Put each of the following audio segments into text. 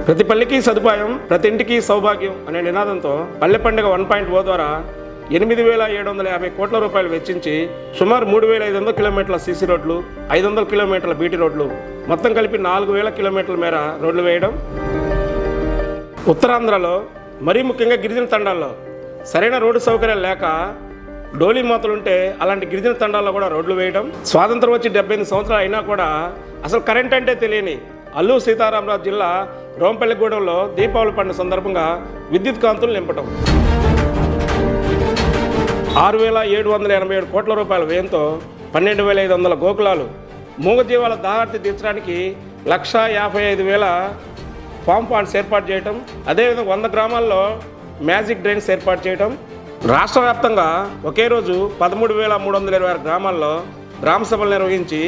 ప్రతి పల్లెకి సదుపాయం, ప్రతి ఇంటికి సౌభాగ్యం అనే నినాదంతో పల్లె పండుగ 1.0 ద్వారా 8,750 కోట్ల రూపాయలు వెచ్చించి సుమారు 3,500 కిలోమీటర్ల సీసీ రోడ్లు, 500 కిలోమీటర్ల బీటీ రోడ్లు, మొత్తం కలిపి 4,000 కిలోమీటర్ల మేర రోడ్లు వేయడం. ఉత్తరాంధ్రలో మరీ ముఖ్యంగా గిరిజన తండాల్లో సరైన రోడ్డు సౌకర్యాలు లేక డోలీ మూతలుంటే అలాంటి గిరిజన తండాల్లో కూడా రోడ్లు వేయడం. స్వాతంత్రం వచ్చి 78 సంవత్సరాలు అయినా కూడా అసలు కరెంట్ అంటే తెలియని అల్లూరు సీతారామరాజు జిల్లా రోంపల్లిగూడెంలో దీపావళి పండుగ సందర్భంగా విద్యుత్ కాంతులు నింపటం. 6,787 కోట్ల రూపాయల వ్యయంతో 12,500 గోకులాలు, మూగజీవాల దాహార్తి తీర్చడానికి 1,55,000 ఫామ్ పాండ్స్ ఏర్పాటు చేయటం, అదేవిధంగా 100 గ్రామాల్లో మ్యాజిక్ డ్రైన్స్ ఏర్పాటు చేయటం. రాష్ట్ర వ్యాప్తంగా ఒకే రోజు 13,326 గ్రామాల్లో గ్రామ సభలు నిర్వహించి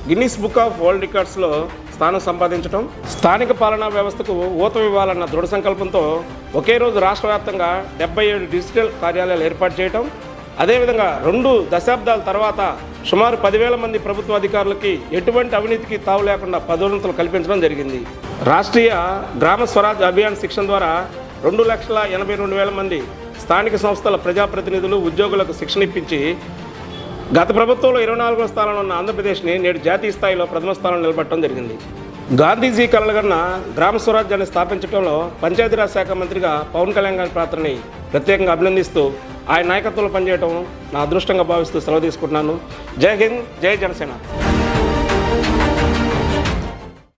గిన్నిస్ బుక్ ఆఫ్ వరల్డ్ రికార్డ్స్లో స్థానం సంపాదించడం. స్థానిక పాలనా వ్యవస్థకు ఊతం ఇవ్వాలన్న దృఢ సంకల్పంతో ఒకే రోజు రాష్ట్ర వ్యాప్తంగా 77 డిజిటల్ కార్యాలయాలు ఏర్పాటు చేయటం. అదేవిధంగా 2 దశాబ్దాల తర్వాత సుమారు 10,000 మంది ప్రభుత్వ అధికారులకి ఎటువంటి అవినీతికి తావు లేకుండా పదోన్నతులు కల్పించడం జరిగింది. రాష్ట్రీయ గ్రామ స్వరాజ్ అభియాన్ శిక్షణ ద్వారా 2,82,000 మంది స్థానిక సంస్థల ప్రజాప్రతినిధులు, ఉద్యోగులకు శిక్షణ ఇప్పించి గత ప్రభుత్వంలో 24వ స్థానంలో ఉన్న ఆంధ్రప్రదేశ్ని నేడు జాతీయ స్థాయిలో ప్రథమ స్థానంలో నిలబెట్టడం జరిగింది. గాంధీజీ కలలుగన్న గ్రామ స్వరాజ్యాన్ని స్థాపించడంలో పంచాయతీరాజ్ శాఖ మంత్రిగా పవన్ కళ్యాణ్ గారి పాత్రని ప్రత్యేకంగా అభినందిస్తూ ఆయన నాయకత్వంలో పనిచేయడం నా అదృష్టంగా భావిస్తూ సెలవు తీసుకుంటున్నాను. జై హింద్, జై జనసేన.